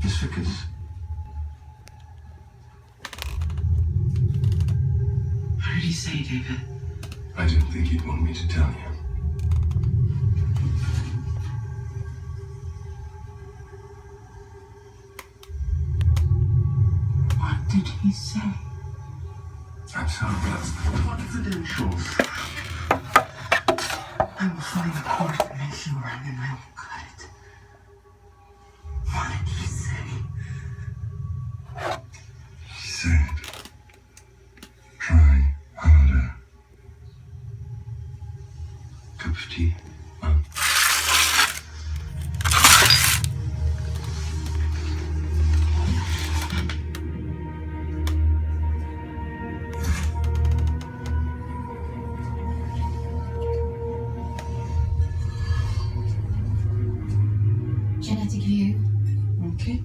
Miss Vickers. What did he say, David? I didn't think he'd want me to tell you. What did he say? I'm sorry, that's confidential. I will find the court and make sure, and then I will cut it. What did he say? He said, try harder. Cup of tea, huh? Genetic view. Okay.